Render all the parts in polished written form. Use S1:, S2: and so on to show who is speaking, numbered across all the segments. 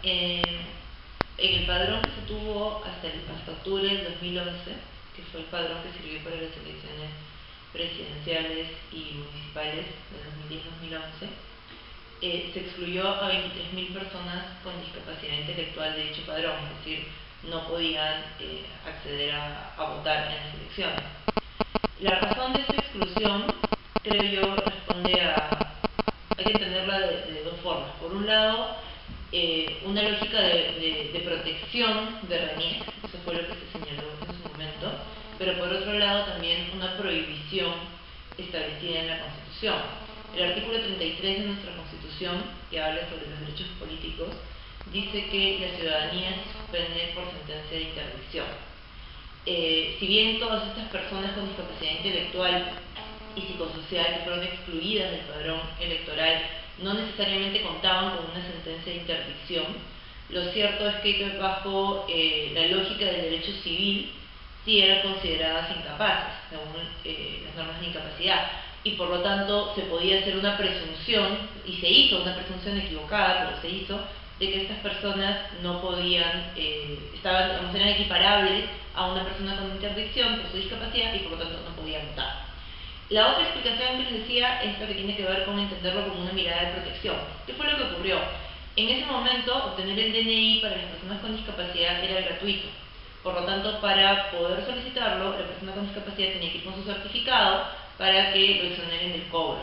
S1: En el padrón que se tuvo hasta octubre del 2011, que fue el padrón que sirvió para las elecciones presidenciales y municipales de 2010-2011, se excluyó a 23.000 personas con discapacidad intelectual de dicho padrón, es decir, no podían acceder a votar en las elecciones. La razón de esta exclusión, creo yo, responde hay que entenderla de dos formas. Por un lado, una lógica de protección de RENIEC, eso fue lo que se señaló en su momento, pero por otro lado también una prohibición establecida en la Constitución. El artículo 33 de nuestra Constitución, que habla sobre los derechos políticos, dice que la ciudadanía se suspende por sentencia de interdicción. Si bien todas estas personas con discapacidad intelectual y psicosocial que fueron excluidas del padrón electoral no necesariamente contaban con una sentencia de interdicción, lo cierto es que bajo la lógica del derecho civil sí eran consideradas incapaces, según las normas de incapacidad, y por lo tanto se podía hacer una presunción, y se hizo una presunción equivocada, pero se hizo, de que estas personas no podían, eran equiparables a una persona con interdicción por su discapacidad y por lo tanto no podían votar. La otra explicación que les decía es la que tiene que ver con entenderlo como una mirada de protección. ¿Qué fue lo que ocurrió? En ese momento, obtener el DNI para las personas con discapacidad era gratuito. Por lo tanto, para poder solicitarlo, la persona con discapacidad tenía que ir con su certificado para que lo exoneren del cobro.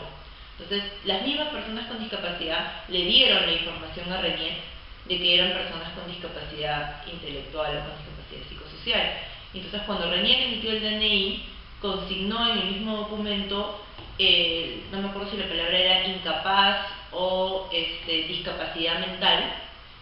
S1: Entonces, las mismas personas con discapacidad le dieron la información a RENIEC de que eran personas con discapacidad intelectual o con discapacidad psicosocial. Entonces, cuando RENIEC emitió el DNI, consignó en el mismo documento, no me acuerdo si la palabra era incapaz o discapacidad mental,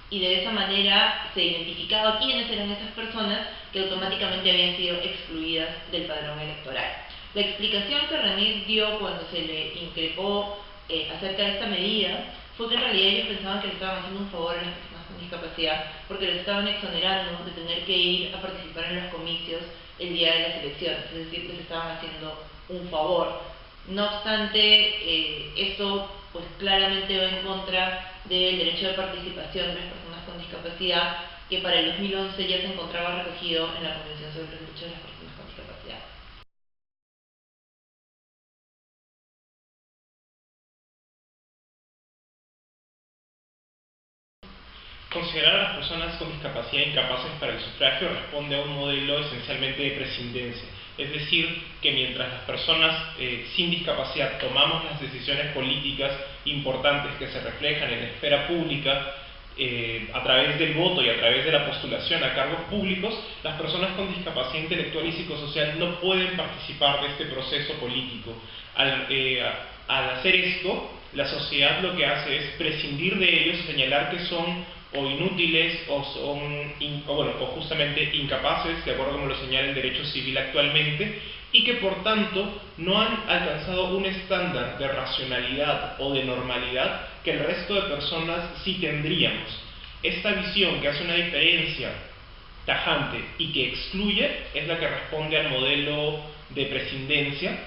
S1: y de esa manera se identificaba quiénes eran esas personas que automáticamente habían sido excluidas del padrón electoral. La explicación que RENIEC dio cuando se le increpó acerca de esta medida fue que en realidad ellos pensaban que le estaban haciendo un favor a las personas con discapacidad porque les estaban exonerando de tener que ir a participar en los comicios el día de las elecciones, es decir, les estaban haciendo un favor. No obstante, esto pues claramente va en contra del derecho de participación de las personas con discapacidad, que para el 2011 ya se encontraba recogido en la Convención sobre los Derechos de las Personas con Discapacidad.
S2: Considerar a las personas con discapacidad incapaces para el sufragio responde a un modelo esencialmente de prescindencia, es decir, que mientras las personas sin discapacidad tomamos las decisiones políticas importantes que se reflejan en la esfera pública, a través del voto y a través de la postulación a cargos públicos, las personas con discapacidad intelectual y psicosocial no pueden participar de este proceso político. Al hacer esto, la sociedad lo que hace es prescindir de ellos, señalar que son o inútiles o justamente incapaces, de acuerdo a como lo señala el derecho civil actualmente, y que por tanto no han alcanzado un estándar de racionalidad o de normalidad que el resto de personas sí tendríamos. Esta visión que hace una diferencia tajante y que excluye es la que responde al modelo de prescindencia,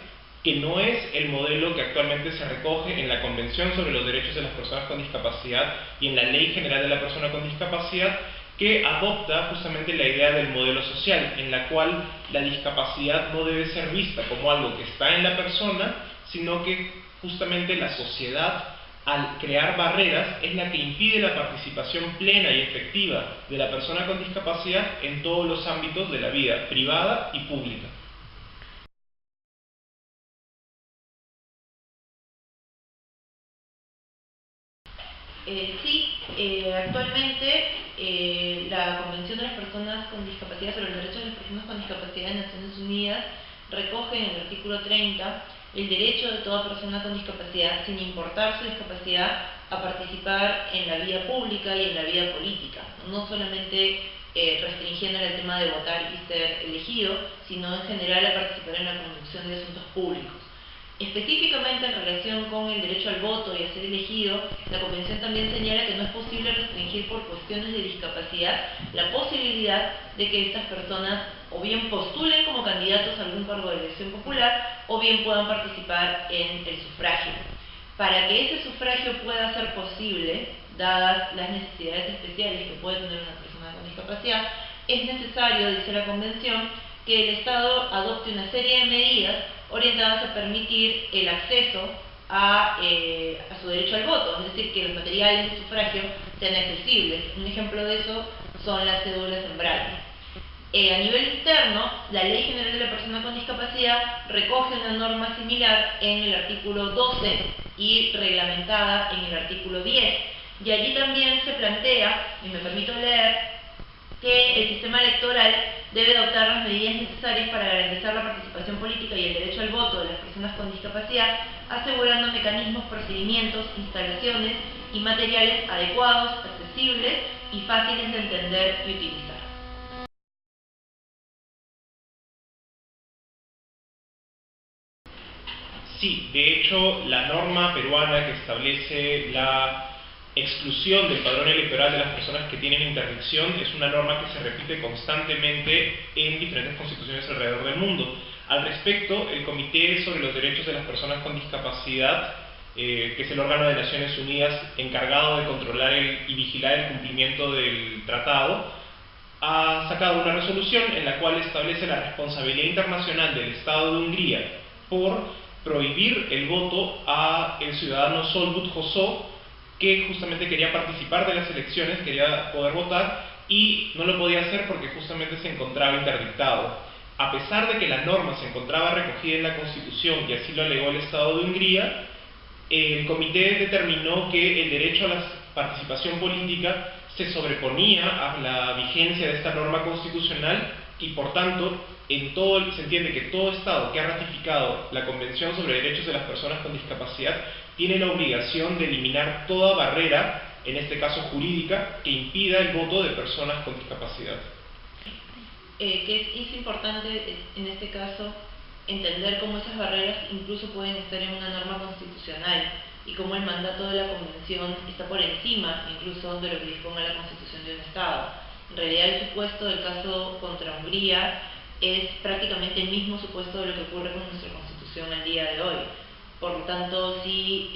S2: que no es el modelo que actualmente se recoge en la Convención sobre los Derechos de las Personas con Discapacidad y en la Ley General de la Persona con Discapacidad, que adopta justamente la idea del modelo social, en la cual la discapacidad no debe ser vista como algo que está en la persona, sino que justamente la sociedad, al crear barreras, es la que impide la participación plena y efectiva de la persona con discapacidad en todos los ámbitos de la vida privada y pública.
S1: Actualmente la Convención de las Personas con Discapacidad sobre los Derechos de las Personas con Discapacidad de Naciones Unidas recoge en el artículo 30 el derecho de toda persona con discapacidad, sin importar su discapacidad, a participar en la vida pública y en la vida política, no solamente restringiendo el tema de votar y ser elegido, sino en general a participar en la conducción de asuntos públicos. Específicamente en relación con el derecho al voto y a ser elegido, la Convención también señala que no es posible restringir por cuestiones de discapacidad la posibilidad de que estas personas o bien postulen como candidatos a algún cargo de elección popular o bien puedan participar en el sufragio. Para que ese sufragio pueda ser posible, dadas las necesidades especiales que puede tener una persona con discapacidad, es necesario, dice la Convención, que el Estado adopte una serie de medidas orientadas a permitir el acceso a su derecho al voto, es decir, que los materiales de sufragio sean accesibles. Un ejemplo de eso son las cédulas en braille. A nivel interno, la Ley General de la Persona con Discapacidad recoge una norma similar en el artículo 12 y reglamentada en el artículo 10. Y allí también se plantea, y me permito leer, que el sistema electoral debe adoptar las medidas necesarias para garantizar la participación política y el derecho al voto de las personas con discapacidad, asegurando mecanismos, procedimientos, instalaciones y materiales adecuados, accesibles y fáciles de entender y utilizar.
S2: Sí, de hecho, la norma peruana que establece la exclusión del padrón electoral de las personas que tienen interdicción es una norma que se repite constantemente en diferentes constituciones alrededor del mundo. Al respecto, el Comité sobre los Derechos de las Personas con Discapacidad, que es el órgano de Naciones Unidas encargado de controlar y vigilar el cumplimiento del tratado, ha sacado una resolución en la cual establece la responsabilidad internacional del Estado de Hungría por prohibir el voto a el ciudadano Solbut Hosso, que justamente quería participar de las elecciones, quería poder votar y no lo podía hacer porque justamente se encontraba interdictado. A pesar de que la norma se encontraba recogida en la Constitución y así lo alegó el Estado de Hungría, el comité determinó que el derecho a la participación política se sobreponía a la vigencia de esta norma constitucional y por tanto se entiende que todo Estado que ha ratificado la Convención sobre Derechos de las Personas con Discapacidad tiene la obligación de eliminar toda barrera, en este caso jurídica, que impida el voto de personas con discapacidad.
S1: Que es importante en este caso entender cómo esas barreras incluso pueden estar en una norma constitucional y cómo el mandato de la Convención está por encima incluso de lo que disponga la Constitución de un Estado. En realidad el supuesto del caso contra Hungría es prácticamente el mismo supuesto de lo que ocurre con nuestra Constitución al día de hoy. Por lo tanto, si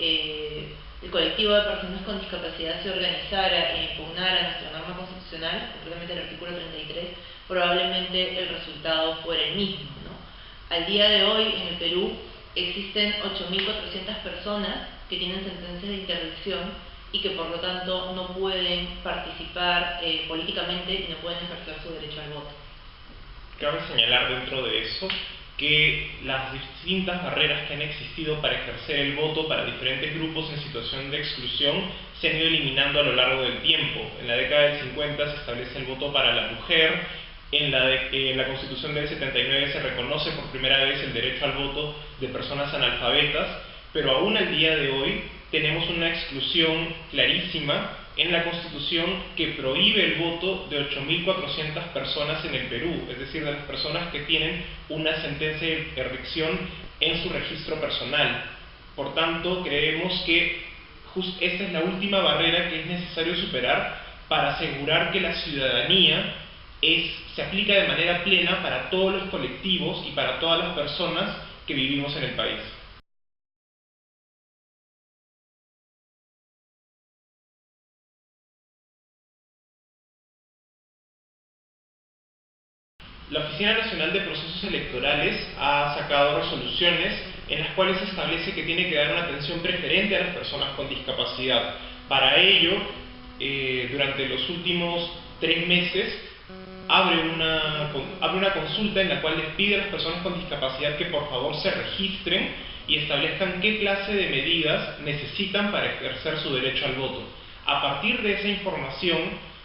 S1: el colectivo de personas con discapacidad se organizara e impugnara nuestra norma constitucional, concretamente el artículo 33, probablemente el resultado fuera el mismo, ¿no? Al día de hoy, en el Perú, existen 8.400 personas que tienen sentencias de interdicción y que por lo tanto no pueden participar políticamente y no pueden ejercer su derecho al voto.
S2: Cabe señalar dentro de eso que las distintas barreras que han existido para ejercer el voto para diferentes grupos en situación de exclusión se han ido eliminando a lo largo del tiempo. En la década del 50 se establece el voto para la mujer, en la Constitución del 79 se reconoce por primera vez el derecho al voto de personas analfabetas, pero aún al día de hoy tenemos una exclusión clarísima en la Constitución que prohíbe el voto de 8.400 personas en el Perú, es decir, de las personas que tienen una sentencia de interdicción en su registro personal. Por tanto, creemos que esta es la última barrera que es necesario superar para asegurar que la ciudadanía se aplica de manera plena para todos los colectivos y para todas las personas que vivimos en el país. La Oficina Nacional de Procesos Electorales ha sacado resoluciones en las cuales se establece que tiene que dar una atención preferente a las personas con discapacidad. Para ello, durante los últimos 3 meses, abre una consulta en la cual les pide a las personas con discapacidad que por favor se registren y establezcan qué clase de medidas necesitan para ejercer su derecho al voto. A partir de esa información,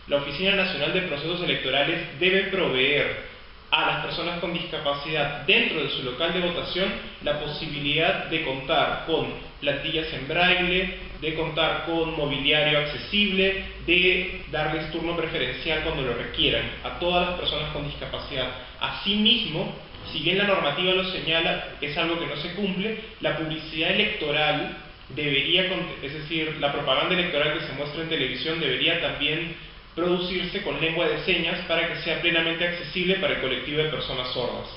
S2: la Oficina Nacional de Procesos Electorales debe proveer a las personas con discapacidad dentro de su local de votación la posibilidad de contar con plantillas en braille, de contar con mobiliario accesible, de darles turno preferencial cuando lo requieran a todas las personas con discapacidad. Asimismo, si bien la normativa lo señala, es algo que no se cumple, la publicidad electoral debería, es decir, la propaganda electoral que se muestra en televisión debería también producirse con lengua de señas para que sea plenamente accesible para el colectivo de personas sordas.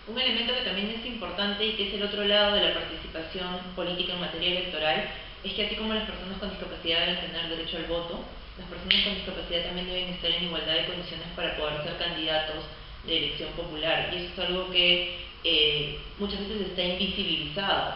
S1: Un elemento que también es importante y que es el otro lado de la participación política en materia electoral es que así como las personas con discapacidad deben tener derecho al voto, las personas con discapacidad también deben estar en igualdad de condiciones para poder ser candidatos de elección popular. Y eso es algo que muchas veces está invisibilizado.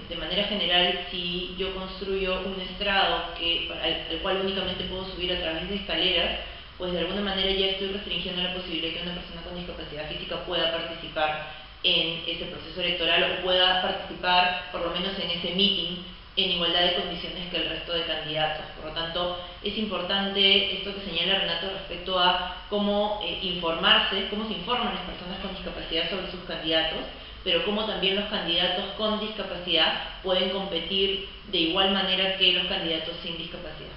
S1: De manera general, si yo construyo un estrado al cual únicamente puedo subir a través de escaleras, pues de alguna manera ya estoy restringiendo la posibilidad de que una persona con discapacidad física pueda participar en ese proceso electoral o pueda participar por lo menos en ese meeting en igualdad de condiciones que el resto de candidatos. Por lo tanto, es importante esto que señala Renato respecto a cómo informarse, cómo se informan las personas con discapacidad sobre sus candidatos, pero cómo también los candidatos con discapacidad pueden competir de igual manera que los candidatos sin discapacidad.